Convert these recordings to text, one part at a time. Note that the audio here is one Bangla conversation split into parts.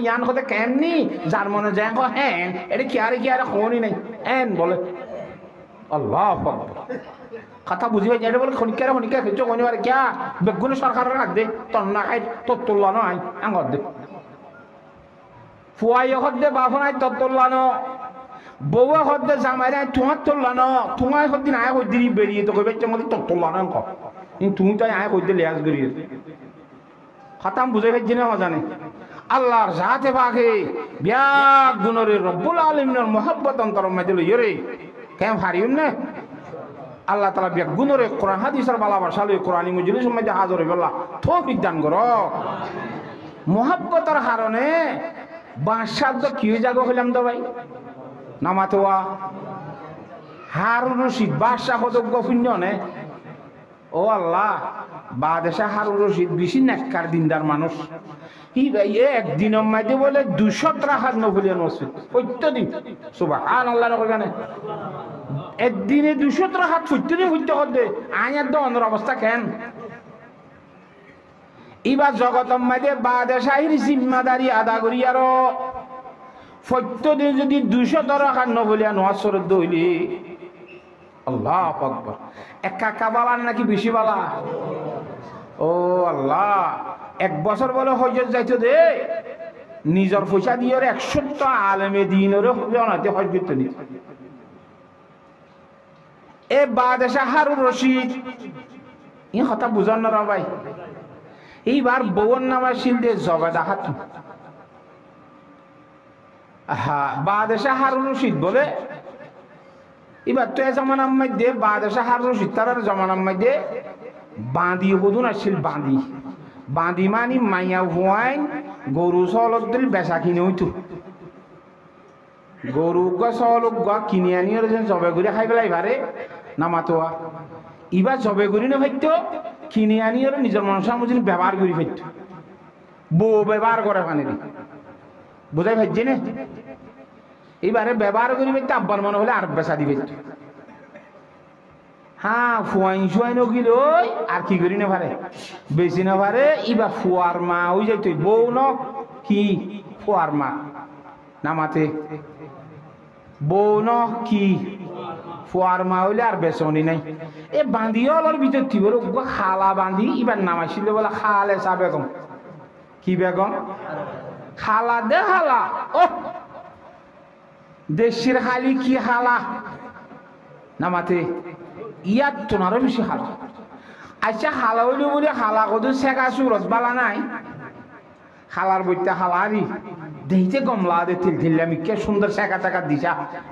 ইয়ান হতে কেমনি যার মনে যায় হ্যাঁ এটা কি আরে খনি নাই এন বলে আল্লাহ কথা বুঝি পাই এটা বলে খনিকা খেয়েছো খনিবার কিয়া বেগুনে সরকারের রাখ দে তোর না খাই তোর তুললা নয় আঙর দে ফুয়াই হদ্দে বাফনাই তোর তুললানো বউয়া হদ্দে জামাই নাই তোমার তুললানো তোমার হদ্দিন আয় হদ্দিন বেরিয়ে তো কইবে মধ্যে তোর তুললানো অঙ্ক তুমি তাই আয় হদ্দে লেয়াজ বেরিয়ে খতাম বুঝে ফেলছি না জানে আল্লাহর জাতে পাকে ব্যাগ গুণরে রব্বুল আলামিনের মোহাব্বত অন্তর মধ্যে লইয়ে রে কেন হারিম না আল্লাহ তাআলা ব্যাগ গুণরে কোরআন হাদিসের ভালোবাসা লই কোরআনি মজলিসের মধ্যে হাজির হইবল্লাহ তৌফিক দান করো মোহাব্বতের কারণে বাদশাহ তো কি জাগো হইলাম তো ভাই নামাতোয়া হারুন রশিদ বাদশাহ হদজ্ঞ পুণ্য নে ও আল্লাহ বাদশাহ হারুন রশিদ বেশি নেককার দিনদার মানুষ একদিনের মধ্যে বলে 200 রাখাত নফলিয়া মসজিদ প্রত্যেকদিন সুবহানাল্লাহ জানে একদিনে 200 রাখাত প্রত্যেকদিন হইতে করবে আয়ার দনের অবস্থা কেন এবার জগতের মধ্যে বাদশাহীর জিম্মাদারি আদা করি আরো প্রত্যেকদিন যদি 200 রাখাত নফলিয়া নামাজ পড়তে হইলে আল্লাহু আকবার একা বালা নাকি বেশি বালা ও আল্লাহ এক বছর বলে হজত যাইতো দে নিজের পয়সা দিয়ে 100টা আলেমে দিনের জনাতে হজ করতে নি এ বাদশাহ হারুন রশিদ ই কথা বুঝান না ভাই এইবার বউর নামা শিল দিয়ে জবাদা হাত বাদশাহ হারুন রশিদ বলে এবার তো জামানার মধ্যে বাদশাহ হারুন রশিদ তার জামানার মধ্যে বাঁধি হদুন আসছিল বাঁধি মানি মাইয়া হুয়াইন গরু চলত দিল বেচা কিনে হইতো গরু চলক কিনে আনি জবে করে খাই পেলাই বারে নামাতোয়া এবার জবে করি না ভাইতো কিনে আনি নিজের মানুষের মধ্যে ব্যবহার করি ফাইত বউ ব্যবহার করে পানি বোঝাই ভাইছে না এবারে ব্যবহার করি ফাইতো আব্বার মনে হলে আর বেচা দিবে হ্যাঁ ফুয়াইন গিল আর কি করি না পারে বেশি না পারে এবার ফুয়ার মা ওই যাইতো বউ ন কি ফুয়ার মা নামাতে বউ ন কি ফুয়ার মা হইলে আর বেচনি নাই এ বাঁধিও অলর ভিতর থিব খালা বাঁধি এবার নামাইছিল বলে খালে চা বেগম কি বেগম খালা দে খালা ও দেশের খালি কি খালা নামাতে ইয়াত তোনারও বেশি হালা আচ্ছা হালা হইল বলে হালা কত শেখা সুরত বালা নাই হালার বইটা হালারি দেখতে গমলা দে তিল আমি কে সুন্দর শেখা টাকা দিছা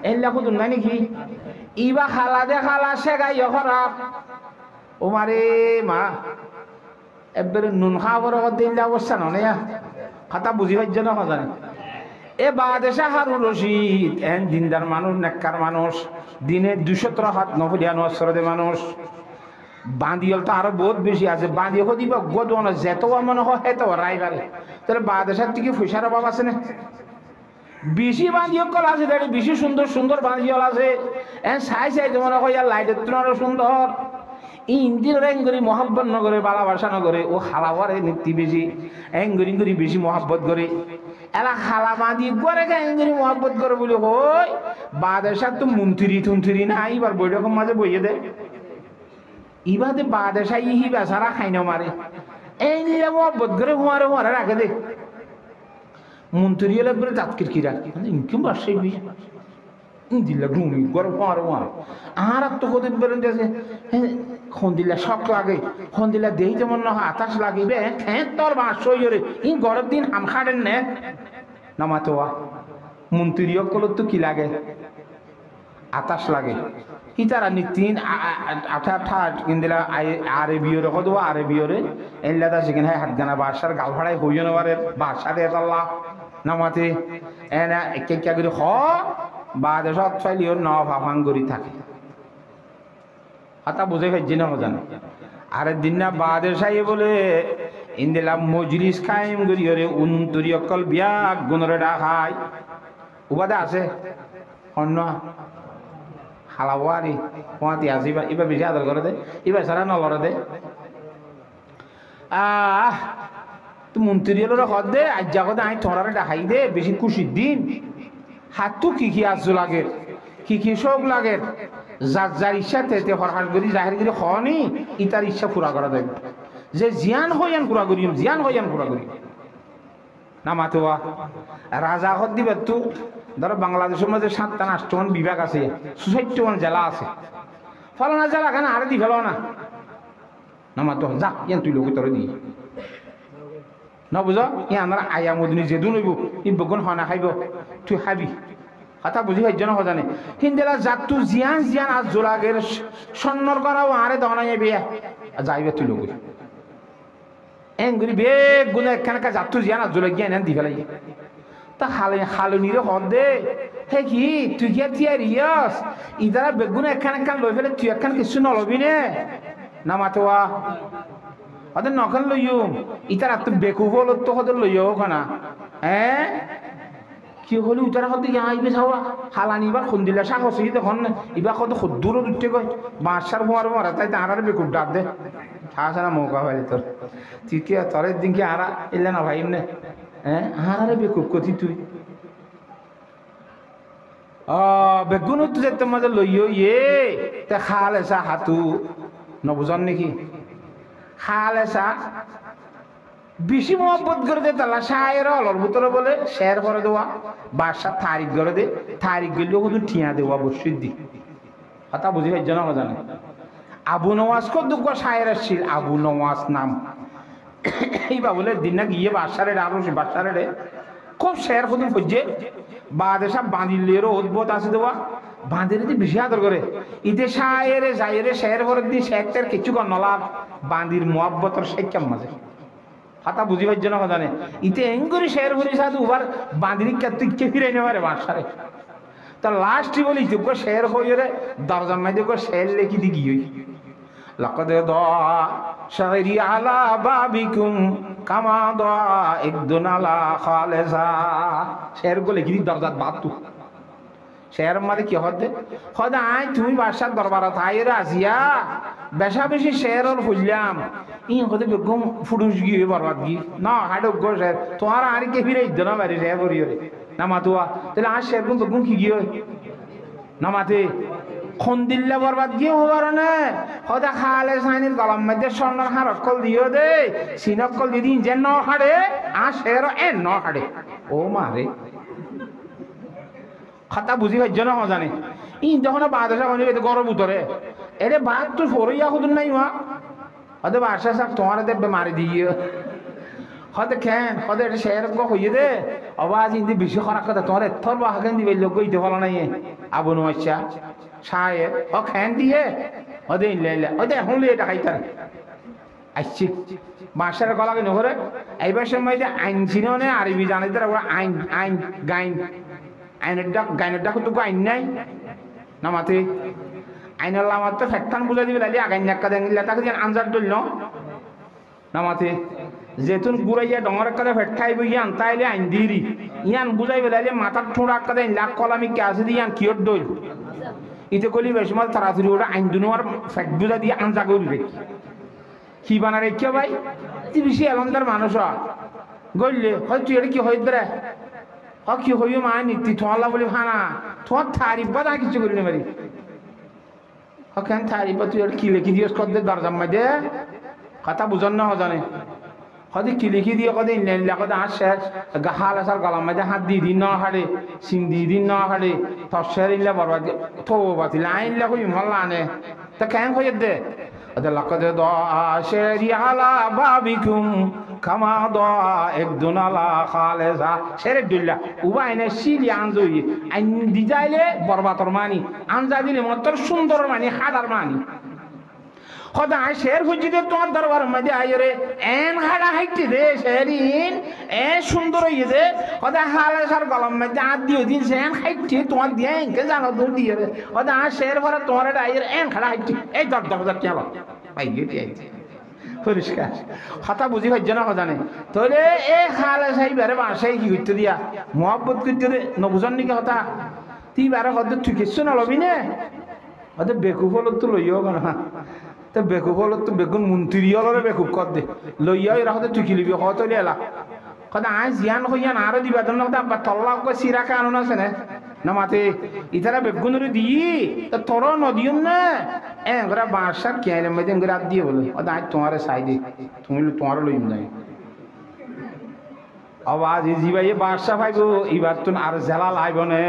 এলা কত নাই নাকি ইবা হালা দে হালা শেখাই খারাপ ও মারে মা এবারে নুন খাবার দিল্লা অবস্থা নয় কথা বুঝি পাইছ না জানে এ বাদশাহ হারুন রশিদ এন দিনদার মানুষ নেককার মানুষ দিনে 200 রাকাত নফলিয়া নামাজ পড়ে মানুষ বাঁধিয়ল তো আরো বহুত বেশি আছে বাঁধিয়ে দিবা গদন যেত মনে হয় হেতো রাইবারে তাহলে বাদশাহ থেকে পয়সার অভাব আছে না বেশি বাঁধিয়ল কল আছে দেখি বেশি সুন্দর বাঁধিয়ল আছে এন সাই মনে হয় লাইটের তুলনায় সুন্দর ইন্দির এঙ্গুরি মহাব্বত নগরে ভালোবাসা নগরে ও হালাওয়ারে নীতি বেশি এঙ্গুরি বেশি মহাব্বত করে এলা হালা বাঁধি করে এঙ্গুরি মহাব্বত করে বলে হই বাদশাহ তো মন্ত্রী না এবার বৈঠকের মাঝে বইয়ে দেয় ইবাদে বাদশাহ ইহি বেচারা খাই না মারে এই নিয়ে মহাব্বত করে হুমারে রাখে দে মন্ত্রী এলে করে তাৎকির কিরা ইনকাম বাসে দিল্লা ঘুমি গরম হুমারে আর তো কদিন বেরোন যাচ্ছে খন্দিলা শখ লাগে খন্দিলা দেই যেমন না আতাস লাগিবে হ্যাঁ তোর বাঁশ রে ই গরম দিন হাম খাড়েন নে নামাতোয়া মন্ত্রী অকল তো কি লাগে আতাস লাগে ইতারা নিতিন আঠা কিনদিলা আরে বিয়রে কদবা আরে বিয়রে এল্লাদা সেখানে হাত গানা বাসার গাল ভাড়াই হইও না বারে বাসা দে আল্লাহ নামাতে এনা একা করে হ বাদে সব চাইলিও ন ভাফাং করি থাকে হাতা বুঝে ফেলছি না জানো আরে দিন না বাদে সাই বলে ইন্দিলা মজলিস কায়েম করি ওরে উন্তরি অকল বিয়াক গুণরে ডাকাই উপাদে আছে অন্য হালাওয়ারি কোয়াতি আছে এবার বেশি আদর করে দে এবার সারা নলরে দে তো মন্ত্রী হলো হদ দে আজ জাগতে আই তোরারে দেখাই দে বেশি খুশির দিন হাতু কি কি আজ লাগে কি কি সব লাগে যার ইচ্ছা তেতে হরহাস করি জাহির করি হনি ইতার ইচ্ছা পুরা করা দেবে যে জিয়ান হইয়ান পুরা করি জিয়ান হইয়ান পুরা করি না মাতোয়া রাজা হদ দিবে তো ধরো বাংলাদেশের মধ্যে 7টা 8টা বিভাগ আছে 64টা জেলা আছে ফলানা জেলা কেন আরে দি ফেলো না না মাতো যা ইয়ান তুই লোক তোর দি না বুঝো ই আমরা আয়া মদিনী যেদু নইব ই বগুন হনা খাইব তুই খাবি কথা বুঝি ভাই জন হজানে হিন্দেলা জাতু জিয়ান জিয়ান আজ জোলাগের সন্নর করাও আরে দনাই বিয়া যাইবে তুই লোক এঙ্গুরি বেগ গুলো একখানকা জাতু জিয়ান আজ জোলা গিয়া নেন দি ফেলাই তা হালুনিরে হদ দে হে কি তুই গিয়া তিয়ার ইয়াস ইদারা বেগুন একখান লই ফেলে তুই একখান কিছু নলবি নে না মাতোয়া ওদের নকল লইও ইতার তো বেকুব হলো তো হদের লইও খানা হ্যাঁ কি হলো ইতারা হতে আইবে ছাওয়া হালানি বা খুন্দিলা শাক হসি দেখুন ইবা কত খুদ্দুর উঠতে কয় বাসার বোয়ার মারা তাই তাহার বেকুব ডাক দে ছাড়া মৌকা হয়ে তোর তুই কি তরের দিন কি আরা এলে না ভাই এমনি হ্যাঁ আরে বেকুব কতি তুই বেগুন তো যেতে মাঝে লইও ইয়ে তে খাল এসা হাতু নবুজন নাকি খাল এসা বেশি মহব্বত করে দে তালা শায়ের অলর ভিতরে বলে শের করে দেওয়া বাসার তারিখ করে দে তারিখ গেলেও কিন্তু ঠিয়া দেওয়া অবশ্যই দি কথা বুঝি ভাই জানা জানে আবু নওয়াজ কত দুঃখ শায়ের আসছিল আবু নওয়াজ নাম এইবা বলে দিন না গিয়ে বাসারে আরো বাসারে খুব শের খুব বুঝছে বাদে সব বাঁধিলেরও উদ্ভূত আছে দেওয়া বাঁধের দিয়ে বেশি আদর করে ইতে শায়েরে যাইরে শের ভরে দিয়ে শেখটার কিছু কর নলাভ বাঁধির মহব্বতর শেখাম মাঝে হাতা বুঝি পাইছ না জানে ইতে এঙ্গুরি শের ভরি সাধু উবার বাঁধির কে ফিরাই নেবারে বাসারে তা লাস্টই বলি ইতে শের হয়ে রে দরজার মাঝে শের লেখি দি গিয়ে لقد ضاع شعري على بابكم كما ضاع একদন على خالصا শের গুলো কি দরজাত বাতু শের মারে কি হদে খোদা আই তুমি বাসার দরবারত আইরা আসিয়া বেশা বেশি শের আর হইলাম ই হদে বেগম ফুডুস গিয়ে বরবাদ গি না হাডো গো শের তোমার আর কে ফিরে ইদ না বাড়ি শের করিও রে না মাতুয়া তাহলে আর শের গুন বেগম কি গিয়ে না মাতে খন্দিল্লা বরবাদ গিয়ে হবার না হদা খালে সাইনির গলার মধ্যে স্বর্ণের হারত কল দিও দে সিনক কল দিদি যে ন হাড়ে আর শের এ ন হাড়ে ও মারে খাতা বুঝি ভাই জন জানে ই যখন বাদশা বনি গরম উতরে এরে বাদ তুই ফরইয়া হুদুন নাই মা হদে বাদশা সাহেব তোমার দেবে মারি দিয়ে হদে খেন হদে এটা শের গো হইয়ে দে আওয়াজ ইন্দি বেশি খারাপ কথা তোমার এথর বাহাগান দিবে লোক গইতে ভালো নাই আবু নওয়াজা শায়ে ও খেন দিয়ে হদে ইল্লা হদে এখন লিয়ে টাকাইতার আইছি বাসার গলাকে নহরে এইবার সময় যে আইন চিনে আরবি জানে তারা আইন আইন গাইন গাইনের ডাক তো আইন নাই না মাতে আইনের লামার তো ফ্যাক্টান বুঝাই দিবে লাইলে আগাইন নাক্কা দেন তাকে যেন আনজার ধরল না মাতে যেতুন গুড়াইয়া ডঙর কাদে ফেটখাইব ইয়ান তাইলে আইন দিরি ইয়ান বুঝাইবে লাইলে মাথার ঠোঁড়া কাদে লাখ কলামি কে আছে দি ইয়ান কিয়র দইল ইতে কলি বেশমাল তাড়াতাড়ি ওটা আইন দুনোয়ার ফ্যাট বুঝা দিয়ে আনজা করবে কি বানারে কে ভাই তুই বেশি এলন্দার মানুষ গইলে হয় তুই এটা কি হয় দরে কি হইও মা নীতি তোমাল্লা বলি ভানা তোমার থারিফ বা তা কিছু করি না মারি কেন থারিফ তুই এটা কি লিখি দিস কর দে দরজার মধ্যে কথা বুঝন না জানে কদি কি লিখি দিয়ে কদে ইন্ডিয়া কদে হাত শেষ হাল আসার গলার মধ্যে হাত দিয়ে দিন ন হাড়ে সিং দিয়ে দিন ন হাড়ে তসের ইল্লা বরবাদ থো বাতিল আইনলা কই মহল্লা আনে তা কেন হয়ে দে لقد ضاع شعري على بابكم كما ضاع একদন على خالصا শেরে দুল্লা উবা এনে শিলি আনজই আইন দিজাইলে বরবাতর মানি আনজা দিলে মতর সুন্দর মানি হাদার মানি খোদা শের হুজিতে তোমার দরবার মধ্যে আইরে এন হাড়া হাইতে দে শেরিন এ সুন্দর হইয়ে দে খোদা হালে সার গলম মধ্যে আদ দিও দিন সেন হাইতে তোমার দিয়ে এনকে জানো দূর দিয়ে রে খোদা শের ভরা তোমার এটা আইরে এন হাড়া হাইতে এই 10,000 টাকা পাই গেটি আইতে পরিষ্কার কথা বুঝি হয় জানা জানে তাহলে এ হালে সাই বারে বাসাই কি করতে দিয়া মহব্বত করতে দে নবুজন নাকি কথা তুই বারে হদ তুই কিছু না লবি না হদ বেকুফল তো লইও না তো বেকুব হলো তো বেগুন মন্ত্রী হলো বেকুব কর দে লইয়া এরা হতে তুই কিলিবি হত এলা কথা আই জিয়ান হইয়ান আরো দিবা তোর না আব্বা তল্লা সিরা কানুন আছে না মাতে ইতারা বেগুনের দি তো তোর নদিও না এরা বাসার কেন মেদিন রাত দিয়ে বলে আজ তোমার সাইডে তুমি তোমার লইম নাই আওয়াজ জিবাই বাদশা ভাইগো এবার তো আর জেলা লাইব নে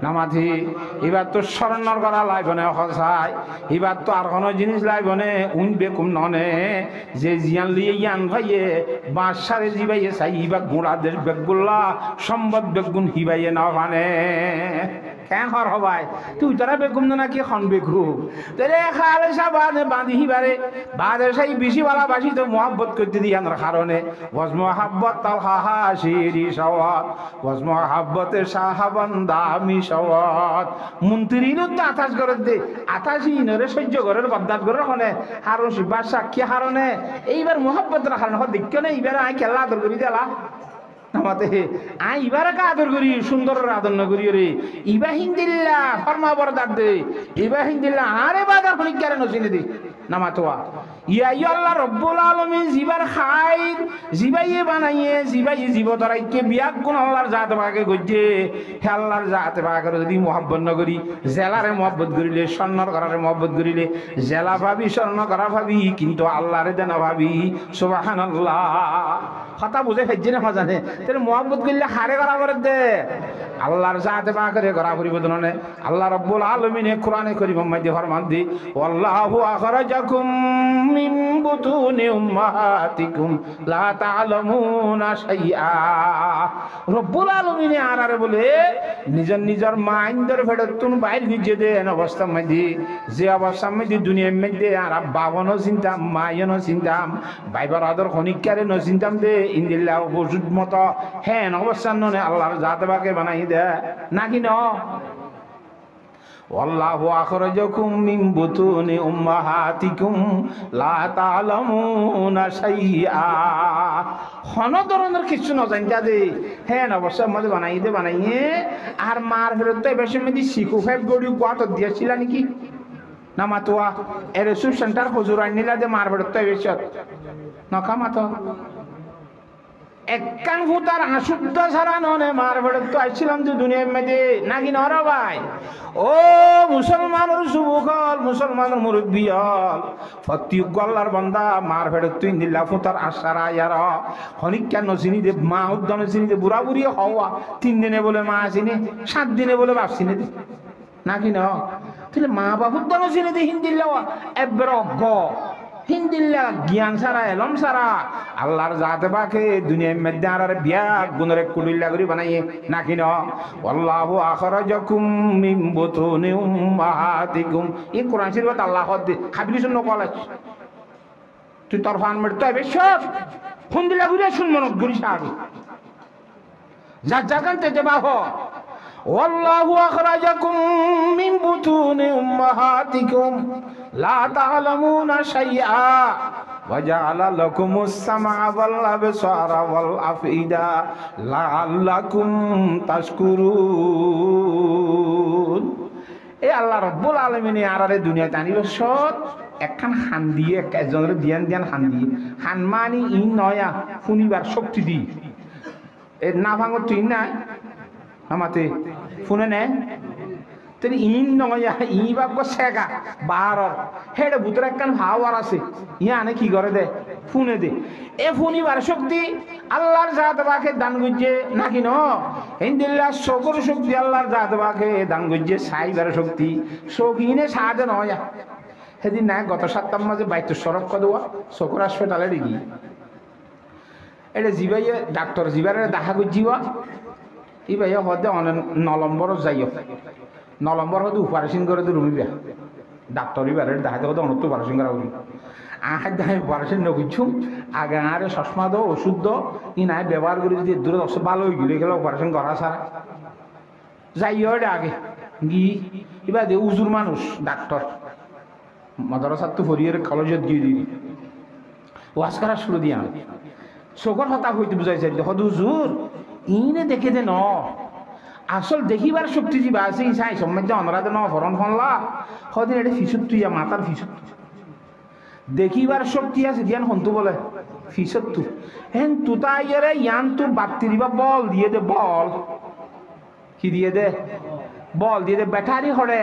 নামাজি এবার তো স্মরণর করা লাইব নে হসাই এবার তো আর কোনো জিনিস লাইব নে উন বেকুম ননে যে জিয়ান লিয়ে ইয়ান ভাইয়ে বাদশারে জিবাইয়ে চাই এবার গোড়াদের বেগুল্লা সম্বদ বেগুন হিবাইয়ে না মানে কেন হর হবাই তুই তারা বেগুম না নাকি খন বেগুম তোরে খালে সাবানে বাঁধি হিবারে বাদে সেই বেশি বালা বাসি তো মোহাব্বত করতে দিয়ানোর কারণে ওয়াজ মোহাব্বত তাল হাহা শিরি সওয়াত ওয়াজ মোহাব্বতে সাহাবান্দা আমি সওয়াত মন্ত্রীরও তো আতাশ করে দে আতাশি নরে সহ্য করার বদাত করে হনে হারো শিবা সাক্ষী হারনে এইবার মোহাব্বত রাখার হল দেখ না এইবার আই খেলা আদর করি দেলা নামাতে আই এবার আদর করি সুন্দর আদর না করি রে ইবা হিন্দিল্লা ফরমা বরদার দে ইবা হিন্দিল্লা আরে বাজার খনি কেন নসিনে দে নামাতোয়া ইয়া আল্লাহ রব্বুল আলামিন জিবার খাইর জিবাইয়ে বানাইয়ে জিবাইয়ে জীব ধরাইকে বিয়াক গুণ আল্লাহর জাত ভাগে গজ্জে হে আল্লাহর জাত ভাগে যদি মোহাব্বত না করি জেলারে মোহাব্বত করিলে স্বর্ণর করারে মোহাব্বত করিলে জেলা ভাবি স্বর্ণ করা ভাবি কিন্তু আল্লাহরে দেনা ভাবি সুবহানাল্লাহ কথা বুঝে ফেজে না ফাজানে তাহলে মোহাব্বত করলে হারে করা করে দে আল্লাহর জাতে ভাগে করা পরিবর্তনে আল্লাহ রব্বুল আলামিনে কোরআনে কারীম মধ্যে ফরমান দি আল্লাহু আখরাজাকুম মিন বুতুনি উম্মাহাতিকুম লা তা'লামুনা শাইআ রব্বুল আলামিন আরারে বলে নিজের মাইন্ডের ভেতরতুন বাইর গিয়ে দেন অবস্থা মধ্যে যে অবস্থা মধ্যে দুনিয়ার মধ্যে আর বাবনও চিন্তাম মায়নও চিন্তাম বাইবার আদর খনিকারে ন চিন্তাম দে ইন্দিল্লাহ ওষুধ মতো হ্যাঁ অবস্থান ননে আল্লাহর জাতে বাকে বানাই দে নাকি ন ওয়াল্লাহু আখরাজাকুম মিন বুতুনি উম্মাহাতিকুম লা তা'লামুনা শাইআ কোন ধরনের কিছু না জানতা দে হ্যাঁ অবশ্যই মধ্যে বানাইয়ে আর মার ফেরত বেশি মধ্যে শিখু ফাইভ গড়ি কোয়াত দিয়েছিল নাকি না মাতোয়া এর রিসিভ সেন্টার হুজুর আনিলা দে মার ফেরত বেশি নকা মাতো একখান ফুতার আশুদ্ধ ছাড়া ননে মার ফেরত তো আইছিলাম তো দুনিয়ার মধ্যে নাকি নর ভাই ও মুসলমানের যুবকল মুসলমানের মুরব্বী হল ফতিক গল্লার বান্দা মার ফেরত তুই দিল্লা ফুতার আশারা ইয়ার হনিক কেন চিনি দে মা উদ্যানে চিনি দে বুড়া বুড়ি হওয়া 3 দিনে বলে মা চিনি 7 দিনে বলে বাপ চিনি দে নাকি ন তাহলে মা বাপ উদ্যানে চিনি দে হিন্দিল্লা এবার অজ্ঞ হিন্দিল্লা জ্ঞান ছাড়া এলম ছাড়া আল্লাহর জাতে বাকে দুনিয়ার মধ্যে আর বিয়া গুণের কুলিল্লা করে বানাইয়ে নাকি ন আল্লাহু আখরাজাকুম মিন বুতুনি উম্মাহাতিকুম এই কোরআন শরীফত আল্লাহ দে খাবিলি শুন কলেজ তুই তোর ফান মেরতে হবে সব হিন্দিল্লা ঘুরে শুনব না ঘুরি সাগু যা জাগানতে যাবা হ ওয়াল্লাহু আখরাজাকুম মিন বুতুনি উম্মাহাতিকুম লা তা'লামুনা শাইআ ওয়া জাআলা লাকুমুস সামআ ওয়াল আবসারা ওয়াল আফইদা লাআল্লাকুম তাশকুরুন এ আল্লাহ রাব্বুল আলামিন আরারে দুনিয়াতে আনিবে সব একখান হান দিয়ে একজনের দিয়ান হান দিয়ে হান মানি ই নয়া শুনিবার শক্তি দি এ না ভাঙো তুই না আমাতে শুনে নে তিনি ইন নয়া ই বাপ সেগা বারর হেডে ভিতরে একখান হাওয়ার আছে ইয়া আনে কি করে দে শুনে দে এ শুনিবার শক্তি আল্লাহর জাত বাকে দান গুজে নাকি ন হিন্দিল্লা শকর শক্তি আল্লাহর জাত বাকে দান গুজে সাইবার শক্তি শৌখিনে সাহায্য নয়া সেদিন না গত সপ্তাহ মাঝে বাইতে সরব কদোয়া শকর হাসপাতালে রেগি এটা জিবাইয়ে ডাক্তার জিবারে দেখা গুজিবা ই ভাই হদে অনেক 9 নম্বর যাইও 9 নম্বর হদে অপারেশন করে তো রুমিবা ডাক্তার ইবারে দেখাতে হদে অনেক অপারেশন করা উনি আহার দেখায় অপারেশন নগুছুম আগে আরে চশমা দো ওষুধ দো ই নাই ব্যবহার করে যদি দূরে ভালো হয়ে গেলে গেলে অপারেশন করা ছাড়া যাইও এটা আগে গি এবার দে উজুর মানুষ ডাক্তার মাদ্রাসাত তো ফরিয়ের কলেজত গিয়ে দিই ওয়াজ করা শুরু দিয়া চোখর হতা হইতে বুঝাইছে হদু হুজুর ইনে দেখে দে ন আসল দেখিবার শক্তি যা আছে ই চাই সম্মাজ্য অনরাতে ন ফরন ফনলা হদিন এটা ফিসুত তুই মাতার ফিসুত দেখিবার শক্তি আছে জ্ঞান হন্তু বলে ফিসত্তু হেন তুতা ইয়ে ইয়ান তু বাত্তি দিবা বল দিয়ে দে বল কি দিয়ে দে বল দিয়ে দে ব্যাটারি হরে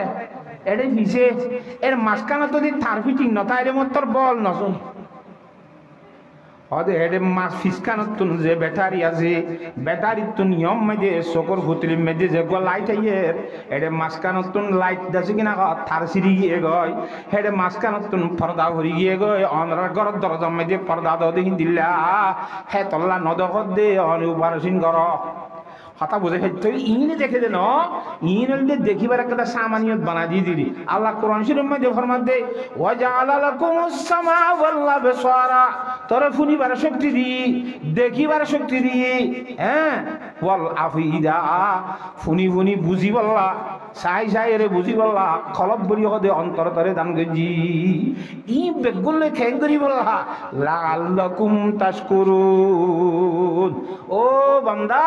এডে ফিসে এর মাঝখানে তো দি তার ফিটিং নতা এর মতর বল নসুন অদে এডে মাছ ফিসকানত তুন যে ব্যাটারি আছে ব্যাটারি তো নিয়ম মেদে সকর ভুতলি মেদে যে গো লাইট আইয়ের এডে মাঝখানত তুন লাইট দাসি কিনা তার সিরি গিয়ে গয় হেডে মাঝখানত তুন পর্দা ভরি গিয়ে গয় অনরা গর দরজা মেদে পর্দা দ দিন দিলা হে তল্লা নদক দে অনুবারসিন গর কথা বুঝে তুই ইনি দেখে দে ন ইন দেখিবার একটা সামানিয়ত বানা দিয়ে দিলি আল্লাহ কোরআন শরীফের মধ্যে ফরমান দে ওয়া জাআলা লাকুমুস সামা ওয়াল আবসারা তোর ফুনিবার শক্তি দি দেখিবার শক্তি দি হ্যাঁ ওয়াল আফিদা ফুনি ফুনি বুঝি বললা সাই সাই রে বুঝি বললা খলব বলি হদে অন্তর তরে দান গজি ই বেগুলে খেং করি বললা লাআল্লাকুম তাশকুরুন ও বান্দা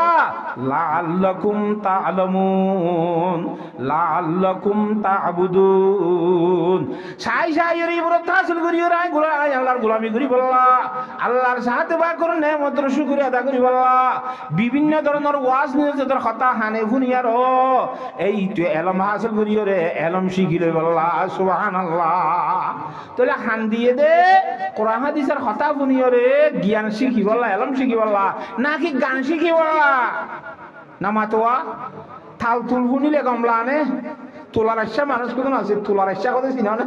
লাআল্লাকুম তা'লামুন লাআল্লাকুম তা'বুদুন সাই সাই রে ইবাদত হাসিল করিও রাই আল্লাহর গোলামি করি বললা আল্লাহর সাথে বা করে নেমতের শুকরিয়া আদা করি বললা বিভিন্ন ধরনের ওয়াজ নিয়ে তোর কথা হানে ফুনিয়ার এই তুই এলম হাসিল করিও রে এলম শিখিলে বললা সুবহানাল্লাহ তাহলে হান দিয়ে দে কোরআন হাদিসের কথা ফুনিও রে জ্ঞান শিখি বললা এলম শিখি বললা নাকি গান শিখি বললা না মাতোয়া থাল তুল ফুনিলে কমলা নে তোলার আসা মানুষ কোন আছে তোলার আসা কথা চিনা না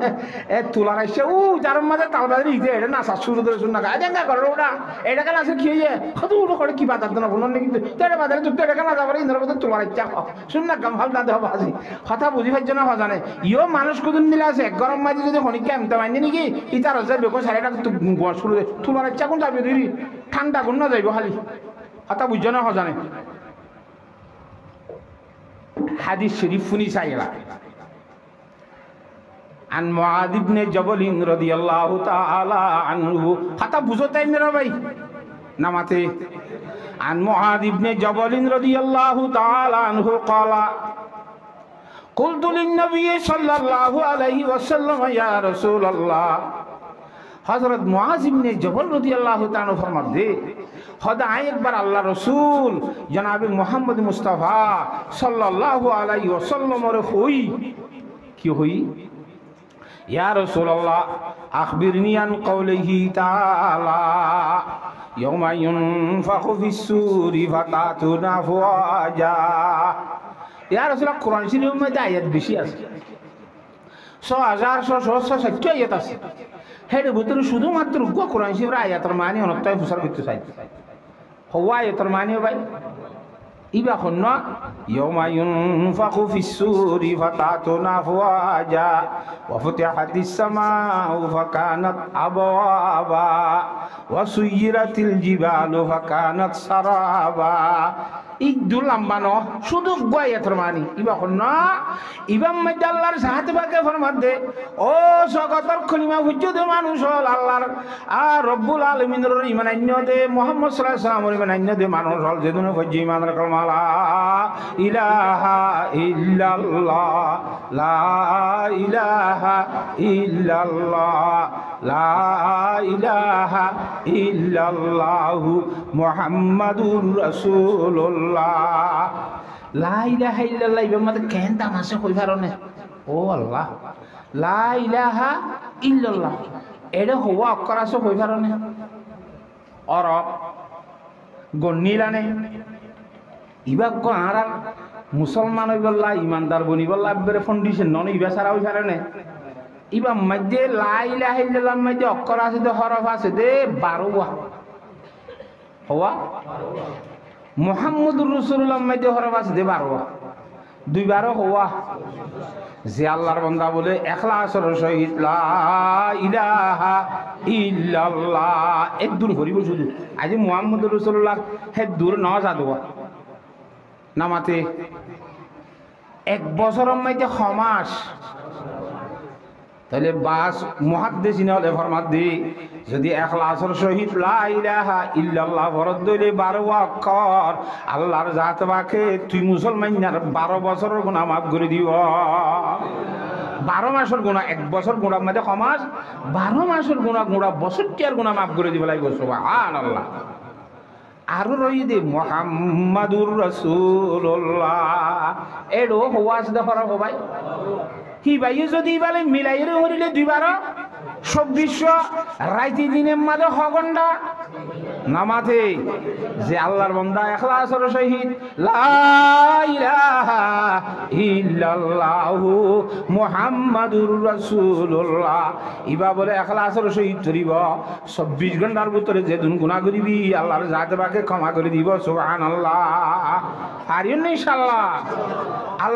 এ তোলার আসা ও যার মাঝে তাল বাজারে ইতে এটা নাচা শুরু করে শুন না গায়ে করো ওটা এটা কেন আছে কি হয়ে কত উঠো করে কি বাজার না বলুন কিন্তু তেরে বাজারে তো এটা কেন যাবার ইন্দ্র মধ্যে তোলার ইচ্ছা শুন না কাম ভাল দাদা হবে আজি কথা বুঝি পাইছ না জানে ইও মানুষ কোন নিলে আছে গরম মাঝে যদি হনিকে এমতে মাইনি নাকি ইতার হচ্ছে বেকো সাইডটা শুরু তোলার ইচ্ছা কোন যাবে দিদি ঠান্ডা কোন না যাইব খালি কথা বুঝছ না জানে হাদিস শরীফ ফুনি সাইরা عن معاذ بن جبل رضي الله تعالى عنه কথা বুঝতে মেরা ভাই নামাতে عن معاذ بن جبل رضي الله تعالى عنه قال قلت للنبي صلى الله عليه وسلم يا رسول الله হযরত মুআজ ইবনে জবল রাদিয়াল্লাহু তাআলা ফরমাতে খোদা একবার আল্লাহ রাসূল জনাব মুহাম্মদ মুস্তাফা সাল্লাল্লাহু আলাইহি ওয়াসাল্লাম এর হই কি হই ইয়া রাসূলুল্লাহ আখবিরনি আন কওলিহি তাআলা ইয়াউমা ইউনফাখু ফিস-সূরি ফাতাতুনা আফওয়াজা ইয়া রাসূলুল্লাহ কোরআন শরীফের মধ্যে আয়াত বেশি আছে 6660 আয়াত আছে হেড ভিতরে শুধুমাত্র কোরআন শরীফের আয়াতের মানে অনতায় ফুসার করতে চাই হওয়া আয়াতের মানে ভাই ইবা খন্না ইয়াউমা ইউনফাখু ফিস-সূরি ফাতাতুনা আফওয়াজা ওয়া ফুতিহাতিস সামাউ ফাকানাত আবওয়াবা ওয়া সুয়িরাতিল জিবালু ফাকানাত সারাবা ইদুল লম্বানো শুধু আয়াতের মানে ইবা খন্না ইবাম মধ্যে আল্লাহর সাহায্য পাকে ফরমান দে ও জগতের খলিমা হুজুদ মানুষ হল আল্লাহর আর রব্বুল আলামিনের ঈমান আন্য দে মুহাম্মদ সাল্লাল্লাহু আলাইহি ওয়াসাল্লামের ঈমান আন্য দে মানুষ হল যেদিন ফজি ঈমান রাখল মালা ইলাহা ইল্লাল্লাহ লা ইলাহা ইল্লাল্লাহ লা ইলাহা ইল্লাল্লাহু মুহাম্মাদুর রাসূলুল্লাহ লা ইলাহা ইল্লাল্লাহ ইবা মতে কেন তামাশা কই পারনে ও আল্লাহ লা ইলাহা ইল্লাল্লাহ এডে হওয়া অক্ষর আছে কই পারনে অরব গন্নিলানে ইবা কো আর মুসলমান হই বললা ইমানদার বনি বললা বেরে ফাউন্ডেশন নন ইবা সারা হই পারনে ইবা মধ্যে লা ইলাহা ইল্লাল্লাহ মধ্যে অক্ষর আছে দে হরফ আছে দে 12 হওয়া মুহাম্মদুর রাসূলুল্লাহ মধ্যে হরফ আছে দে 12 দুইবার হওয়া যে আল্লাহর বান্দা বলে ইখলাসের সহিত লা ইলাহা ইল্লাল্লাহ এক দূর হরিব শুধু আজ মুহাম্মদুর রাসূলুল্লাহ হে দূর না যাদবা নামাতে এক বছরের মধ্যে খমাস তাহলে বাস মুহাদ্দিসিন হলে ফরমাত দি যদি ইখলাসের সহিত লা ইলাহা ইল্লাল্লাহ ফরজ দইলে 12 অক্ষর আল্লাহর জাত বাকে তুই মুসলমানদের 12 বছরের গুনাহ মাফ করে দিব 12 মাসের গুণা 1 বছর গুণার মধ্যে কমাস 12 মাসের গুণা বছরটিয়ার গুণা মাফ করে দিব লাগবে সুবহানাল্লাহ আর রই দে মুহাম্মাদুর রাসূলুল্লাহ এডো হওয়াজ দফার ভাই কি ভাই যদি বলে মিলাইরে হরিলে দুইবার 2400 রাইতি দিনের মাঝে হগন্ডা নামাতে যে আল্লাহর বান্দা ইখলাসের সহিত লা ইলাহা ইল্লাল্লাহু মুহাম্মাদুর রাসূলুল্লাহ ইবা বলে ইখলাসের সহিত ধরিব 24 ঘন্টার ভিতরে যে দুন গুনাহ করিবি আল্লাহর জাতে পাকে ক্ষমা করে দিব সুবহানাল্লাহ আর ইনশাআল্লাহ আল্লাহ